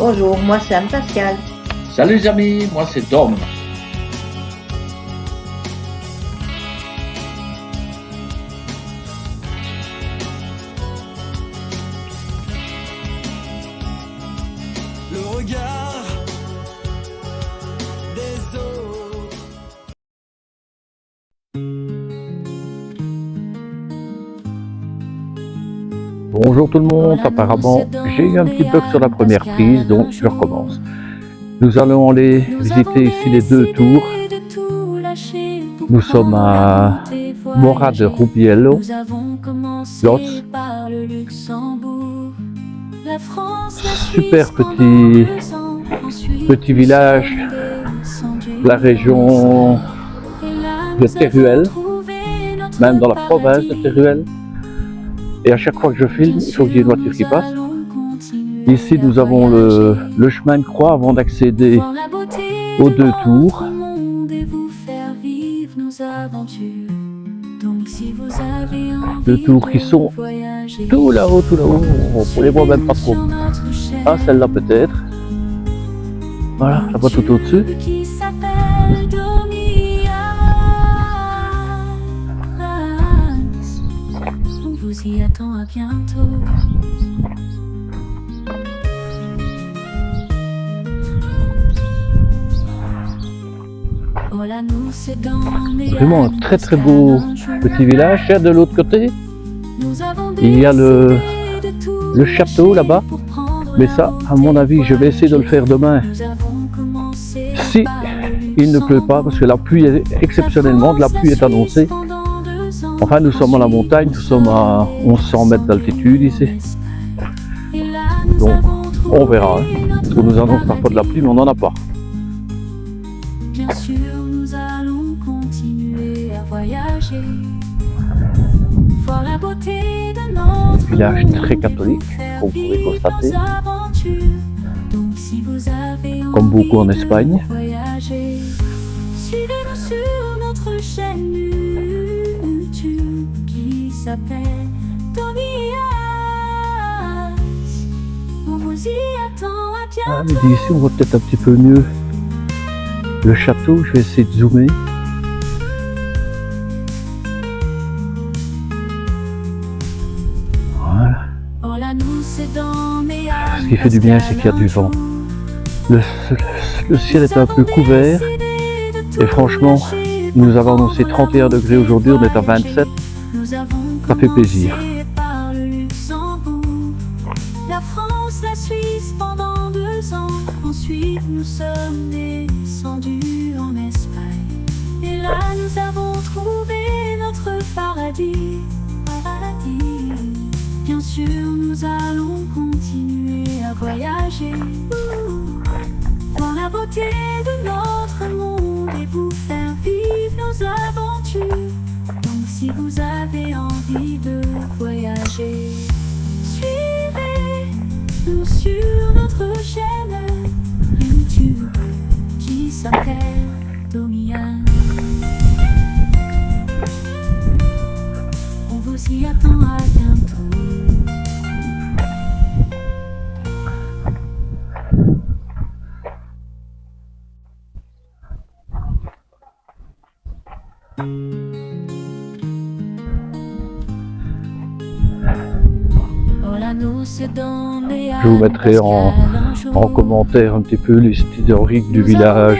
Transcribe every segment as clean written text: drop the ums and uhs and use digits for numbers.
Bonjour, moi c'est Anne-Pascale. Salut les amis, moi c'est Dom. Le regard des autres. Bonjour tout le monde, apparemment j'ai eu un petit bug sur la première prise, donc je recommence. Nous allons aller visiter ici les deux tours. Nous sommes à Mora de Rubiello, Los. Super petit village de la région de Teruel, même dans la province de Teruel. Et à chaque fois que je filme, il faut qu'il y ait une voiture qui passe. Ici, nous avons le chemin de croix avant d'accéder aux deux tours. Deux tours qui sont tout là-haut, on les voit même pas trop. Ah, celle-là peut-être. Voilà, je la vois tout au-dessus. On vous y attend, à bientôt. Vraiment un très beau petit village. Et de l'autre côté, il y a le château là-bas. Mais ça, à mon avis, je vais essayer de le faire demain. Si il ne pleut pas, parce que la pluie est exceptionnellement, de la pluie est annoncée. Enfin, nous sommes à la montagne, nous sommes à 1100 mètres d'altitude ici. Donc, on verra. Parce qu'on nous annonce parfois de la pluie, mais on n'en a pas. Bien sûr, nous allons continuer à voyager. Voir la beauté de notre Village très catholique, comme vous pouvez constater. Donc, si vous avez comme beaucoup en Espagne. Voyager, suivez-nous sur notre chaîne YouTube qui s'appelle Tomias. On vous y attend, à bientôt. Ah, mais d'ici, on voit peut-être un petit peu mieux le château. Je vais essayer de zoomer. Voilà. Ce qui fait du bien, c'est qu'il y a du vent. Le ciel est un peu couvert. Et franchement, il nous avait annoncé 31 degrés aujourd'hui, on est à 27. Ça fait plaisir. La France, la Suisse pendant 2 ans. Ensuite, nous sommes descendus en Espagne. Et là, nous avons trouvé notre paradis. Bien sûr, nous allons continuer à voyager. Voir la beauté de notre monde et vous faire vivre nos aventures. Donc, si vous avez envie de voyager, suivez-nous sur notre chaîne YouTube qui s'appelle Tomias. On vous y attend, à bientôt. Je vous mettrai en commentaire un petit peu l'histoire historique du village.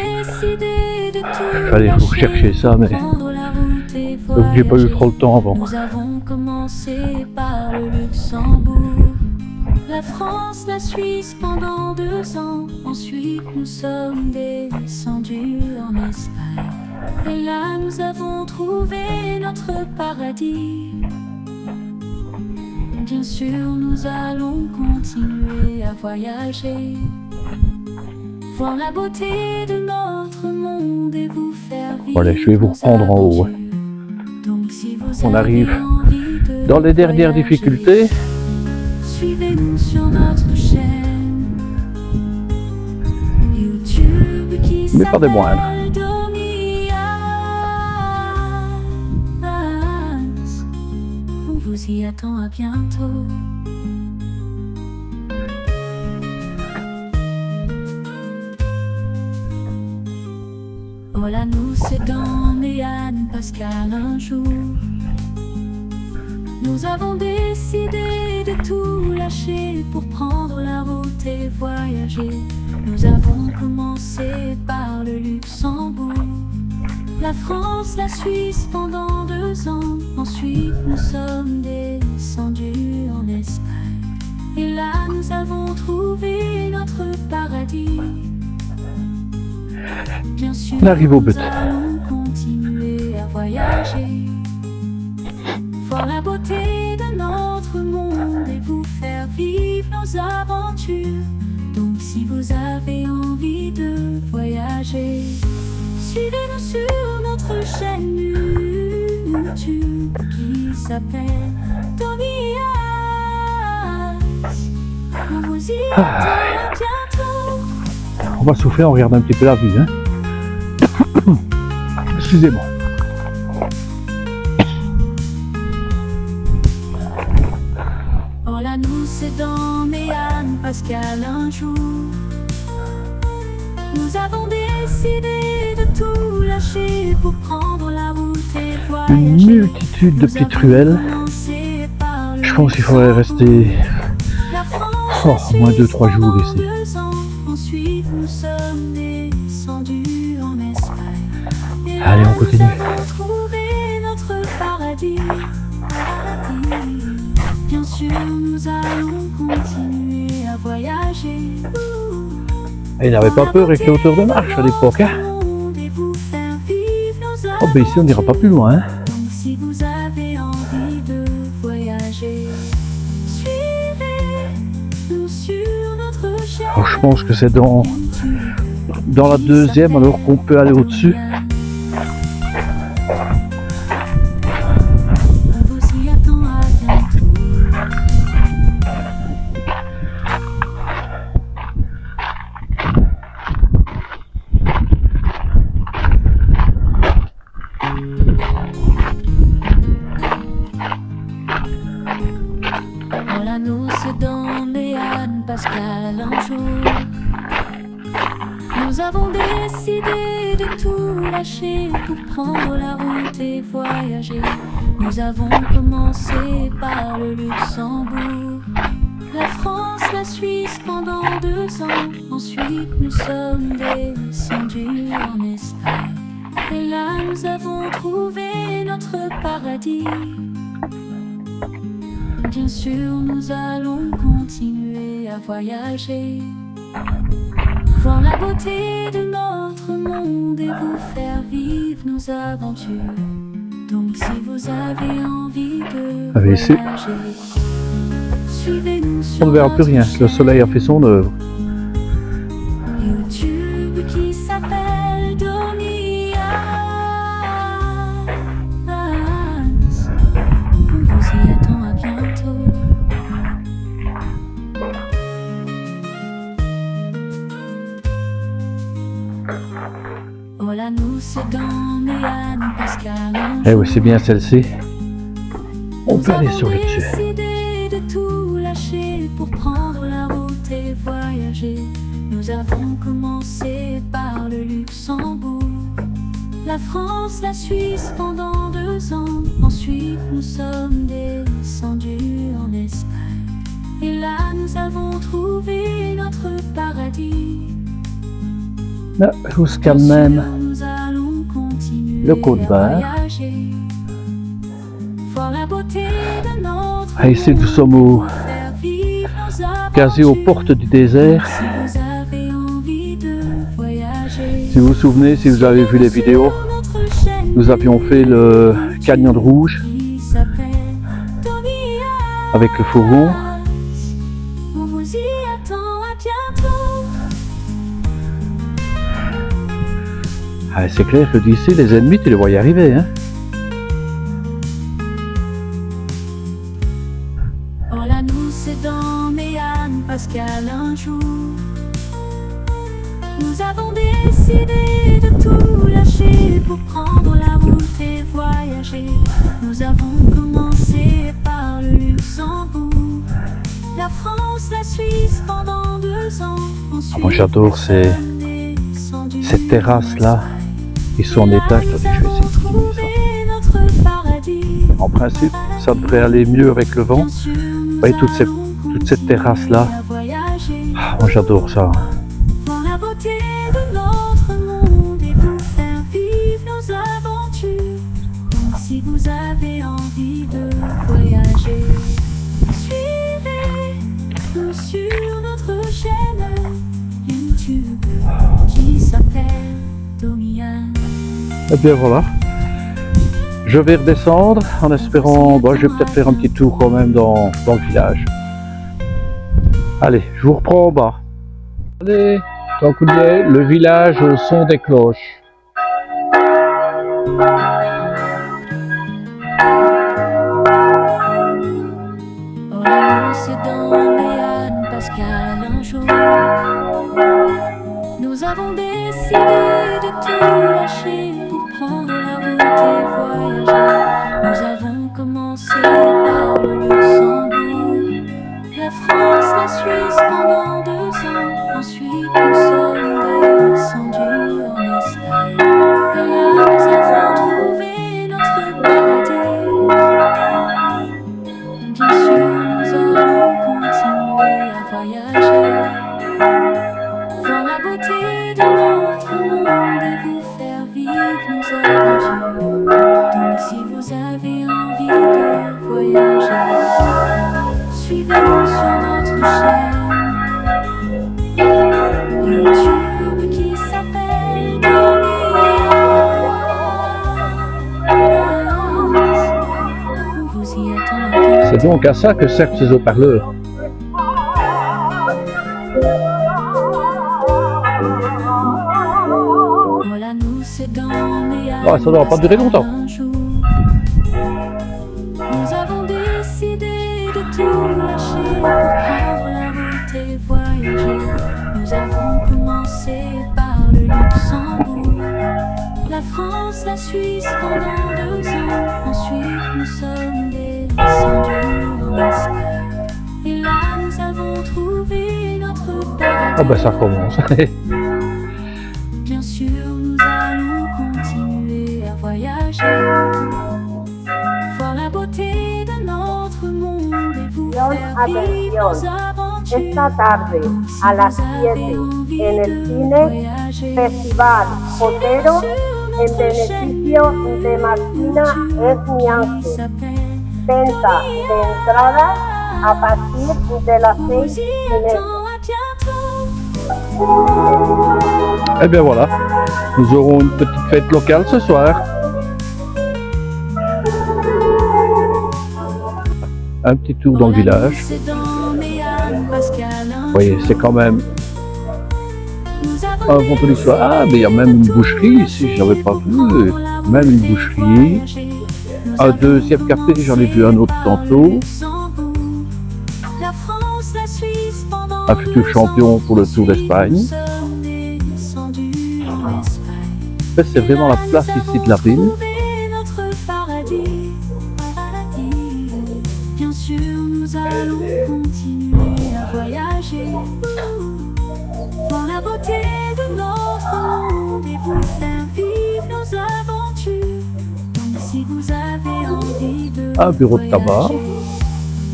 Fallait rechercher ça, mais donc j'ai pas eu trop le temps avant. Nous avons commencé par le Luxembourg, la France, la Suisse pendant 2 ans. Ensuite, nous sommes descendus en Espagne. Et là, nous avons trouvé notre paradis. Bien sûr, nous allons continuer à voyager. Voir la beauté de notre monde et vous faire vivre. Voilà, je vais vous reprendre en haut. Donc, si vous On arrive avez dans les dernières difficultés. Suivez-nous sur notre chaîne YouTube qui Mais pas des moindres. s'appelle Tomias. On vous y attend, à bientôt. Voilà, nous c'est Dan et Anne Pascal un jour. Nous avons décidé de tout lâcher pour prendre la route et voyager. Nous avons commencé par le Luxembourg, la France, la Suisse pendant 2 ans. Ensuite nous sommes descendus en Espagne. Et là nous avons trouvé notre paradis. Bien sûr, On arrive au but. nous allons continuer à voyager, voir la beauté de notre monde et vous faire vivre nos aventures. Donc si vous avez envie de voyager, suivez-nous sur notre chaîne YouTube qui s'appelle Tommy As. On vous y attend bientôt. On va souffler, on regarde un petit peu la vue. Hein. Excusez-moi. Oh là, nous c'est Dan et Anne Pascal un jour. Nous avons décidé de tout lâcher pour prendre la route et voyager. Une multitude de petites ruelles. Je pense qu'il faudrait rester au moins 2-3 jours ici. Ensuite nous sommes descendus en Espagne. Allez, on continue. Nous avons trouvé notre paradis. Bien sûr, nous allons continuer à voyager. Et il n'avait pas peur avec les hauteurs de marche à l'époque. Hein. Oh, ben ici on n'ira pas plus loin. Hein. Donc si vous avez envie de voyager, suivez-nous sur notre chaîne. Alors, je pense que c'est dans la deuxième alors qu'on peut aller au-dessus. On vous y attend à bientôt. Voilà, nous c'est Dan et Anne Pascal un jour. Nous avons décidé de tout lâcher pour prendre la route et voyager. Nous avons commencé par le Luxembourg, la France, la Suisse pendant 2 ans. Ensuite nous sommes descendus en Espagne. Et là nous avons trouvé notre paradis. Bien sûr, nous allons continuer à voyager, voir la beauté de notre monde et vous faire vivre nos aventures. Donc si vous avez envie de Allez, ici. voyager, suivez-nous sur On ne verra plus rien. notre Le soleil a fait son œuvre. YouTube qui s'appelle Tommy As. On vous y attend à bientôt. Oh là, nous c'est Dan et Anne Pascal un Eh oui, jour. c'est bien celle-ci. On Nous peut aller avons sur le dessus. décidé de tout lâcher pour prendre la route et voyager. Nous avons commencé par le Luxembourg, la France, la Suisse pendant 2 ans. Ensuite nous sommes descendus en Espagne. Et là nous avons trouvé notre paradis. Là, jusqu'à Bien sûr, même nous allons continuer le Côte à d'Or. voyager, voir la beauté de notre Ah, ici, nous sommes monde, faire vivre nos quasi aux aventures. portes du désert. Si vous avez envie de voyager, Si vous vous souvenez, si vous avez vu les vidéos, sur notre chaîne nous avions fait le Canyon de Rouge qui s'appelle Tommy As. avec le fourgon. On vous y attend à bientôt. Ah, c'est clair que d'ici, les ennemis, tu les voyais arriver. Hein. Oh là, nous c'est Dan et Anne Pascal un jour. Nous avons décidé de tout lâcher pour prendre la route et voyager. Nous avons commencé par le Luxembourg, la France, la Suisse pendant 2 ans. Ensuite, Moi, j'adore nous sommes descendus cette terrasse-là. en Espagne. Ils sont en étage, attendez, je vais essayer de filmer ça. Trouver notre paradis. En principe, ça devrait aller mieux avec le vent. Bien sûr, nous voyez toute cette allons terrasse-là. continuer à voyager, Ah, moi j'adore ça. voir la beauté de notre monde et vous faire vivre nos aventures. Donc si vous avez envie de voyager, suivez-nous sur notre chaîne YouTube qui s'appelle Domian. Et bien voilà. Je vais redescendre en espérant, bon, je vais peut-être faire un petit tour quand même dans le village. Allez, je vous reprends en bas. Allez, tant qu'on y est, le village au son des cloches. Orano, c'est dans Béane, Pascal, un jour. Nous avons décidé de tout lâcher pour prendre la route et voyager. Nous avons commencé par le Luxembourg, la France, la Suisse pendant 2 ans. Ensuite, nous sommes descendus en Espagne. Et là, nous avons trouvé notre paradis. Bien sûr, nous allons continuer à voyager, voir la beauté de notre monde et vous faire vivre nos aventures. Donc si vous avez envie de voyager, suivez-nous sur notre chaîne YouTube qui s'appelle Domian. Vous y êtes. C'est donc à ça que servent ces haut-parleurs. Voilà, nous c'est dans Béane. Ah, ça doit pas durer longtemps. Un jour, nous avons décidé de tout lâcher pour prendre la route et voyager. Nous avons commencé par le Luxembourg, la France, la Suisse pendant 2 ans. Ensuite, nous sommes descendus en Espagne. Et là, nous avons trouvé notre paradis. Ah ben ça commence. Bien sûr, nous allons continuer à voyager, voir la beauté de notre monde et vous faire vivre nos aventures. Esta tarde a las 7 en el cine Festival Otero en beneficio de Martina es mi ángel. Venta de entradas a partir de las 6:30. Et bien voilà, nous aurons une petite fête locale ce soir. Un petit tour dans le village. Vous voyez, c'est quand même un vendredi soir. Ah, mais il y a même une boucherie ici, je n'avais pas vu. Même une boucherie. Un deuxième café, j'en ai vu un autre tantôt. Un futur champion pour le Tour d'Espagne. C'est vraiment la place ici de la ville. Bien sûr, nous allons continuer à voyager, voir la beauté de notre monde et vous faire vivre nos aventures. Donc si vous avez envie de Un bureau de tabac.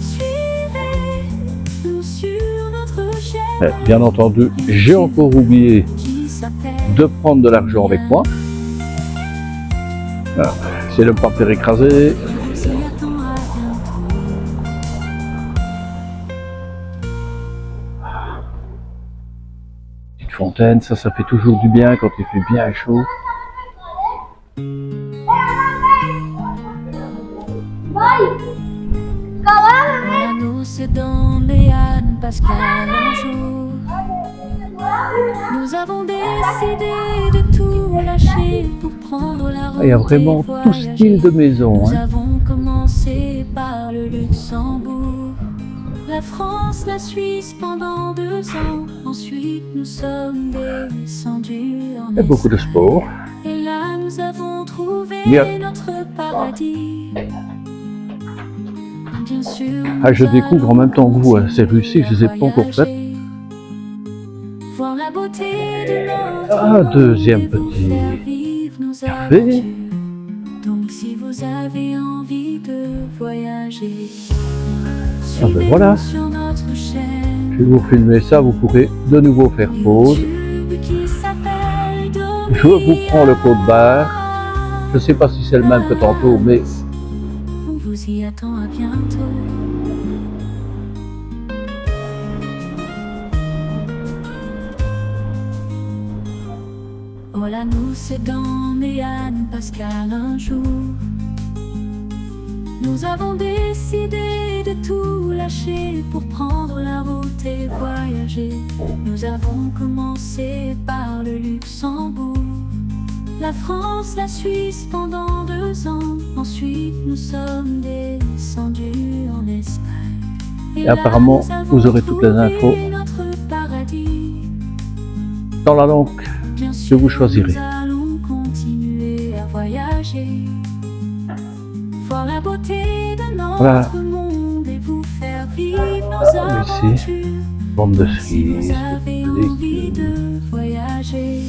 suivez-nous sur notre chaîne Et bien entendu, j'ai encore oublié qui s'appelle de prendre de l'argent avec moi. Ah, c'est le pas faire écraser. S'y attend à bientôt. Petite fontaine, ça fait toujours du bien quand il fait bien chaud. Voilà, nous c'est dans Béane, Pascal, un jour. Nous avons décidé de tout lâcher pour prendre la route. Il y a vraiment et tout style de maison. Nous Hein. avons commencé par le Luxembourg, la France, la Suisse pendant 2 ans. Ensuite, nous sommes descendus en Il y a beaucoup de sport. Et là, nous avons trouvé Bien. notre paradis. Bien sûr, Ah, je découvre en même temps que vous ces rues-ci, je ne les ai pas encore faites. voir la beauté de notre Ah, deuxième monde et vous petit. faire vivre nos nos Parfait. aventures. Donc si vous avez envie de voyager, Ah ben voilà. suivez-nous sur notre chaîne. Je vais vous filmer ça, vous pourrez de nouveau faire pause. YouTube qui s'appelle Je vous prends le code barre. Je sais pas si c'est le même que tantôt, mais On vous y attend, à bientôt. Voilà, nous c'est Dan et Anne Pascal un jour. Nous avons décidé de tout lâcher pour prendre la route et voyager. Nous avons commencé par le Luxembourg, la France, la Suisse pendant 2 ans. Ensuite nous sommes descendus en Espagne. Et là, apparemment, nous avons vous aurez toutes les trouvé infos notre paradis. dans la langue Bien que sûr, vous choisirez. nous allons continuer à voyager, voir la beauté de notre Voilà. monde et vous faire vivre nos aventures. Bande de Si vous Suisse, avez envie de voyager,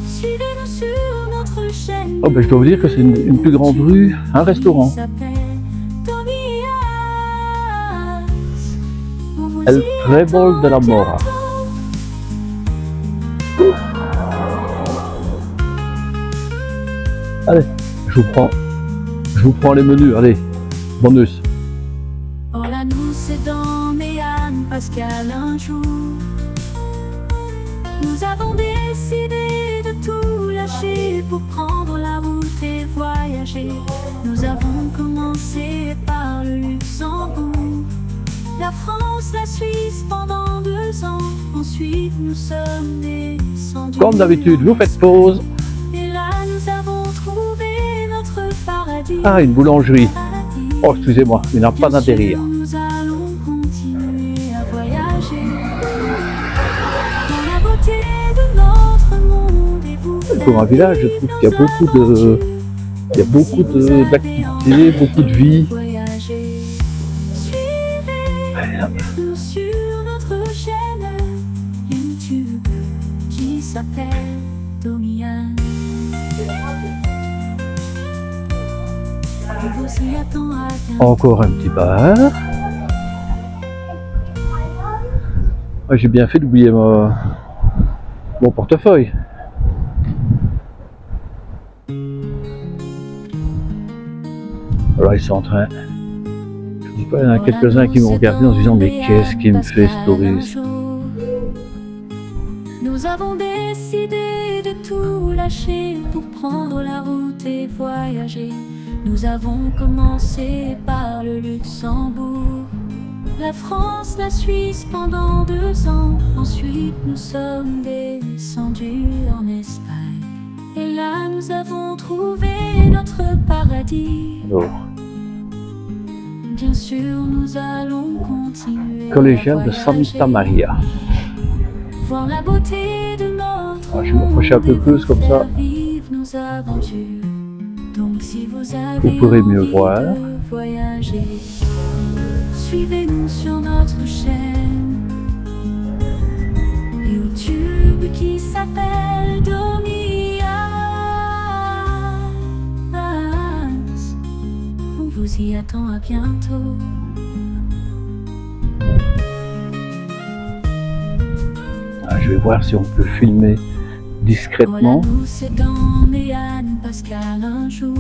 suivez-nous sur notre chaîne. Oh ben je dois vous dire que c'est une plus grande rue, un restaurant. Qui s'appelle Tomias. On vous El y Trébol de la attend, Mora. Allez, je vous prends les menus, allez, bonus. Oh là, nous c'est Dan et Anne Pascal un jour. Nous avons décidé de tout lâcher pour prendre la route et voyager. Nous avons commencé par le Luxembourg, la France, la Suisse pendant 2 ans. Ensuite nous sommes descendus. Comme d'habitude, vous faites pause. Et là nous avons trouvé notre paradis. Ah, une boulangerie. Paradis. Oh, excusez-moi, il n'a pas d'intérieur. Nous allons continuer à voyager dans la beauté de notre monde et vous Pour un village, je trouve qu'il y a beaucoup d'activités, beaucoup de vie. Voyager. Suivez-nous sur notre chaîne YouTube qui s'appelle Domian. On vous y attend, à bientôt. Encore un petit bar. Ah, j'ai bien fait d'oublier mon portefeuille. Alors ils sont en train. Je dis pas, il y en a quelques-uns qui m'ont regardé en se disant mais qu'est-ce qui me fait ce touriste? Nous avons décidé de tout lâcher pour prendre la route et voyager. Nous avons commencé par le Luxembourg, la France, la Suisse pendant 2 ans. Ensuite nous sommes descendus en Espagne. Et là nous avons trouvé notre paradis. Alors, Bien sûr nous allons continuer collégial à de voyager, Santa Maria. voir la beauté de notre Ah, je vais m'approcher un peu monde et plus, vous comme ça. faire vivre nos aventures. Donc si vous avez Vous pourrez mieux envie voir. de voyager, suivez-nous sur notre chaîne YouTube qui s'appelle Domias. On vous y attend, à bientôt. Ah, je vais voir si on peut filmer discrètement. Voilà, nous c'est Dan et Anne Pascal un jour.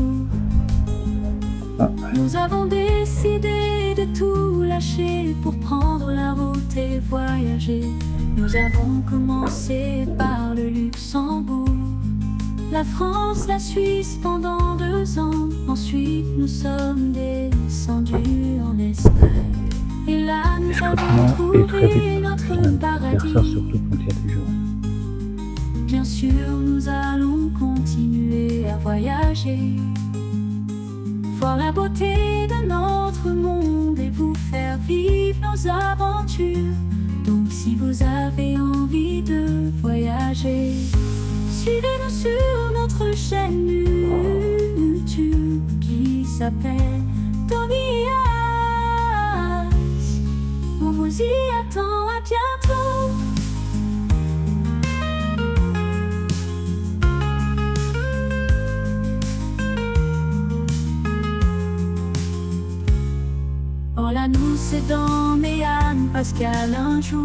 Ah. Nous avons décidé de tout lâcher pour prendre la route et voyager. Nous avons commencé par le Luxembourg, la France, la Suisse pendant 2 ans. Ensuite nous sommes descendus en Espagne. Et là nous avons Discrètement et très trouvé vite. notre Je vais faire paradis. ça surtout quand il y a des gens. Bien sûr, nous allons continuer à voyager, voir la beauté de notre monde et vous faire vivre nos aventures. Donc si vous avez envie de voyager, suivez-nous sur notre chaîne YouTube qui s'appelle Tomias. On vous y attend, à bientôt. Oh là nous c'est dans Méane, Pascal un jour.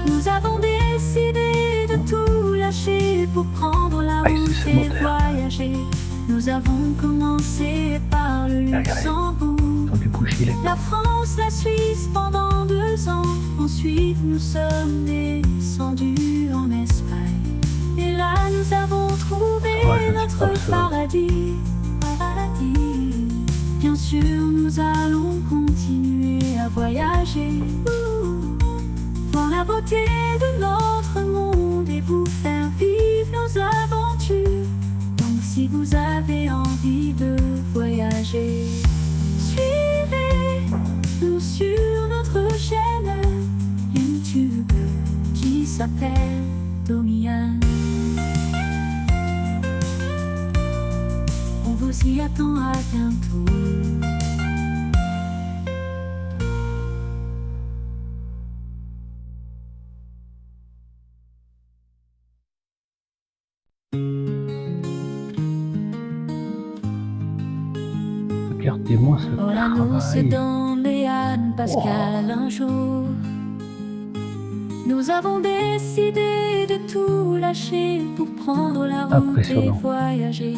Nous avons décidé de tout lâcher pour prendre la route et voyager. Nous avons commencé par le Luxembourg, la France, la Suisse pendant 2 ans. Ensuite nous sommes descendus en Espagne. Et là nous avons trouvé notre paradis. Bien sûr nous allons continuer à voyager, voir la beauté de notre monde et vous faire vivre nos aventures. Donc si vous avez envie de voyager, suivez-nous sur notre chaîne YouTube qui s'appelle Domian. On vous y attend, à bientôt. Regardez-moi ce Oh là nous c'est travail. dans Méane, Pascal un jour. Nous avons décidé de tout lâcher pour prendre la route et Impressionnant. voyager.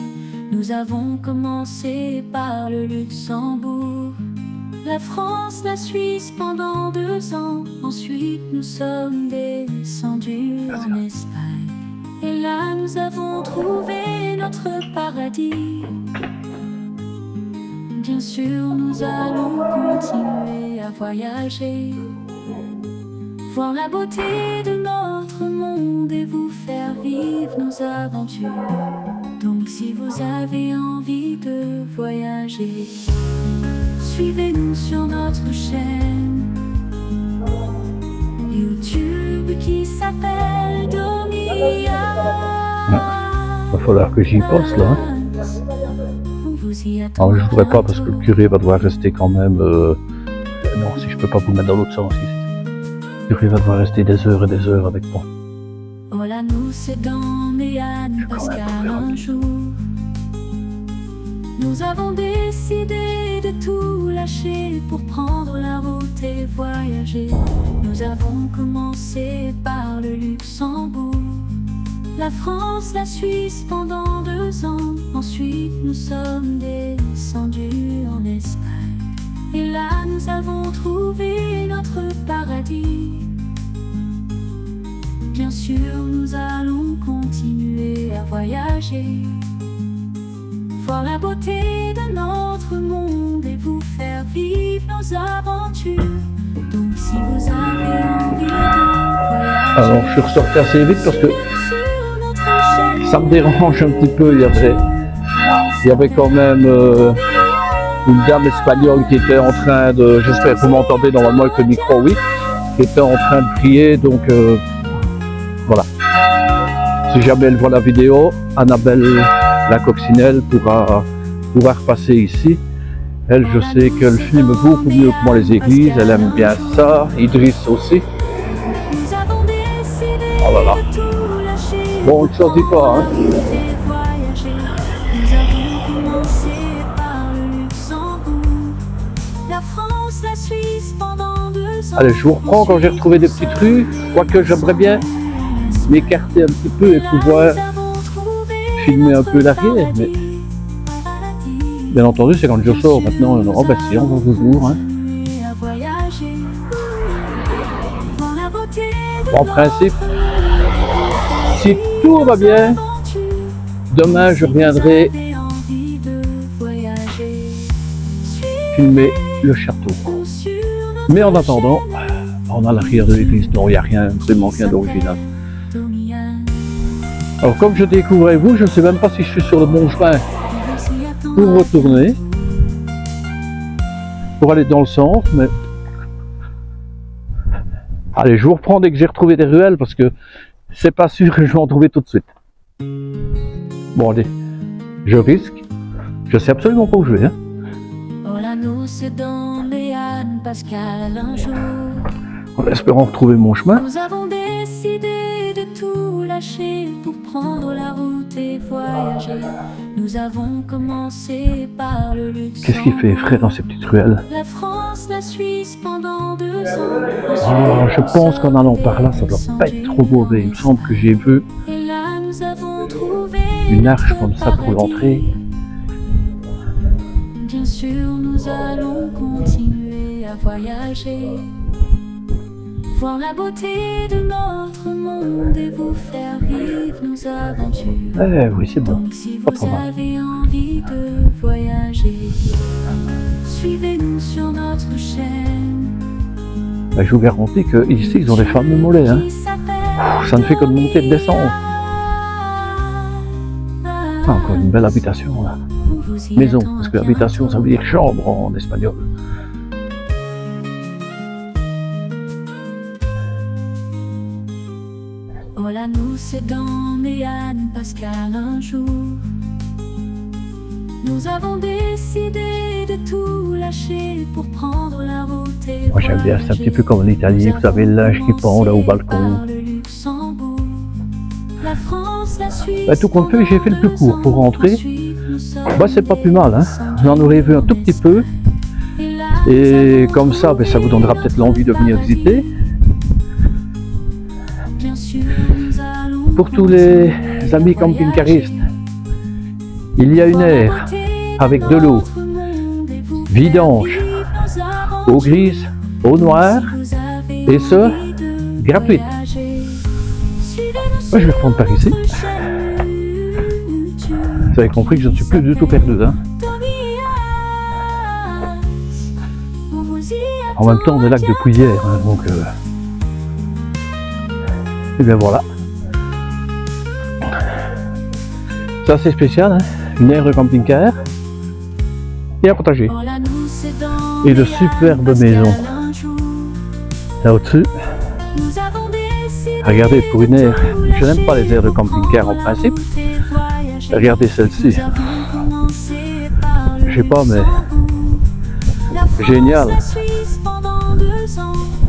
Nous avons commencé par le Luxembourg, la France, la Suisse pendant 2 ans. Ensuite nous sommes descendus en Espagne. Et là nous avons trouvé notre paradis. Bien sûr nous allons continuer à voyager, voir la beauté de notre monde et vous faire vivre nos aventures. Donc si vous avez envie de voyager, suivez-nous sur notre chaîne YouTube qui s'appelle Domian. Va falloir que j'y passe là. Hein. On vous y attend. Alors je voudrais pas parce que le curé va devoir rester quand même. Non, si je peux pas vous mettre dans l'autre sens ici. Le curé va devoir rester des heures et des heures avec moi. Oh là nous c'est dans Méane, Pascal un jour. Nous avons décidé de tout lâcher pour prendre la route et voyager. Nous avons commencé par le Luxembourg, la France, la Suisse pendant 2 ans. Ensuite nous sommes descendus en Espagne. Et là nous avons trouvé notre paradis. Bien sûr nous allons continuer à voyager, voir la beauté de notre monde et vous faire vivre nos aventures. Donc si vous avez envie de voyager, Alors je suis ressorti assez vite parce que ça me dérange un petit peu. Il y avait quand même une dame espagnole qui était en train de, j'espère que vous m'entendez normalement avec le micro, oui, qui était en train de prier, donc voilà. Si jamais elle voit la vidéo, Annabelle la coccinelle pourra repasser ici. Elle, je sais qu'elle filme beaucoup mieux que moi les églises, elle aime bien ça, Idriss aussi. Oh là là. Bon, on ne choisit pas, hein. Allez, je vous reprends quand j'ai retrouvé des petites rues, quoique j'aimerais bien m'écarter un petit peu et pouvoir filmer un peu l'arrière, mais bien entendu c'est quand je sors maintenant, oh bah si, on va toujours, hein. En principe, si tout va bien, demain je reviendrai filmer le château. Mais en attendant, on a l'arrière de l'église, non, il n'y a rien, vraiment rien d'original. Alors comme je découvre avec vous, je ne sais même pas si je suis sur le bon chemin pour retourner, pour aller dans le centre, mais... Allez, je vous reprends dès que j'ai retrouvé des ruelles, parce que c'est pas sûr que je vais en trouver tout de suite. Bon allez, je risque, je sais absolument pas où je vais, hein. C'est dans Méane, Pascal un jour. En espérant retrouver mon chemin. Nous avons décidé de tout lâcher pour prendre la route et voyager. Nous avons commencé par le Luxembourg. Qu'est-ce qu'il fait frais dans ces petites ruelles? La France, la Suisse pendant 2 ans. Oh, je pense qu'en allant par là, ça doit pas être trop mauvais. Il me semble que j'ai vu Et là, nous avons trouvé une arche comme ça pour l'entrée. Bien sûr, nous allons continuer à voyager, voir la beauté de notre monde et vous faire vivre nos aventures. Eh oui, c'est bon. Donc si Pas vous trop mal. avez envie de voyager, suivez-nous sur notre chaîne. Bah, je vous garantis que ici, ils ont des femmes de mollets. Hein. Qui s'appelle Ça ne fait que de monter et de descendre. Ah, encore une belle habitation là. On vous y Maison, attend parce que habitation, ça veut dire chambre en espagnol. Voilà, nous c'est Dan et Anne Pascal un jour. Nous avons décidé de tout lâcher pour prendre la route et Moi j'aime bien, c'est un petit peu comme en Italie, vous avez le linge qui pend là au balcon. Bah, tout compte fait, j'ai fait le plus court pour rentrer. Bah c'est pas plus mal, hein. Vous en aurez vu un tout petit peu. Et comme ça, bah, ça vous donnera peut-être l'envie de venir visiter. Pour tous les amis camping-caristes, il y a une aire avec de l'eau, vidange, eau grise, eau noire, et ce, gratuite. Moi, je vais reprendre par ici. Vous avez compris que je ne suis plus du tout perdu. Hein. En même temps, on est lac de Pouillère, hein, donc... Et bien voilà. C'est assez spécial, hein, une aire de camping-car et un potager. Et de superbes maisons. Là au-dessus, regardez, pour une aire, je n'aime pas les aires de camping-car en principe. Regardez celle-ci. Je sais pas, mais génial.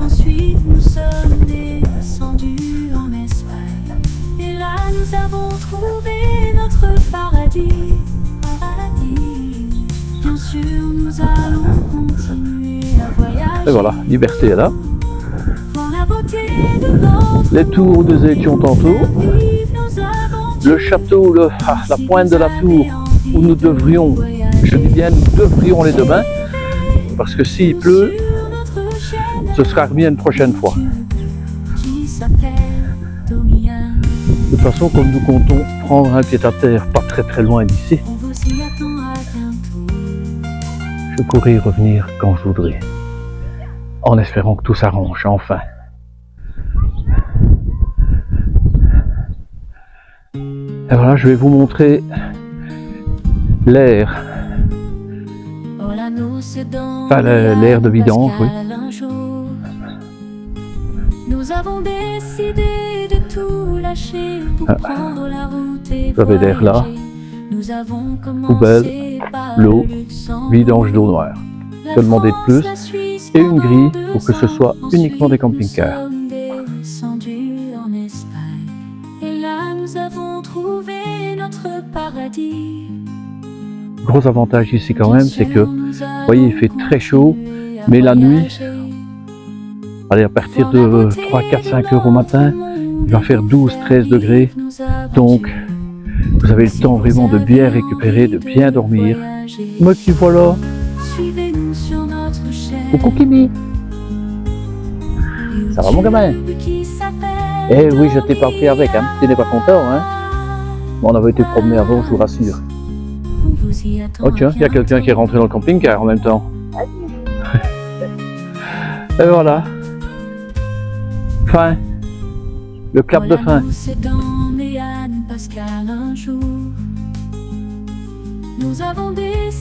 Ensuite, nous sommes descendus en Espagne. Et là, nous avons trouvé notre paradis. Bien sûr, nous allons continuer à voyager. Et voilà, liberté est là. Voir la beauté de notre Les tours où nous étions tantôt. vivre nos aventures. Le château, la pointe de la tour où nous devrions, je dis bien nous devrions aller demain. Parce que s'il pleut, ce sera remis une prochaine fois. De toute façon, comme nous comptons prendre un pied-à-terre pas très loin d'ici, je pourrai y revenir quand je voudrais. En espérant que tout s'arrange, enfin. Et voilà, je vais vous montrer l'air. Enfin, l'air de vidange, oui. Nous avons décidé de tout lâcher pour prendre la route et vous avez l'air là. Nous avons Poubelle, commencé par l'eau, le Luxembourg. vidange d'eau noire. Que demander de plus? Et une grille pour que ce soit uniquement des camping-cars. Nous sommes descendus en Espagne. Et là, nous avons trouvé notre paradis. Gros avantage ici quand même, c'est que, vous voyez, il fait très chaud, mais la nuit, allez, à partir de 3, 4, 5 heures au matin, il va faire 12, 13 degrés. Donc, vous avez le temps vraiment de bien récupérer, de bien dormir. Me qui voilà. Suivez-nous sur notre chaîne. Coucou Kimi. Ça va mon gamin? Eh oui, je t'ai pas pris avec, hein. Tu n'es pas content, hein. Bon, on avait été promener avant, je vous rassure. Oh tiens, il y a quelqu'un qui est rentré dans le camping-car en même temps. Et voilà. Fin. Le clap de fin. Nous avons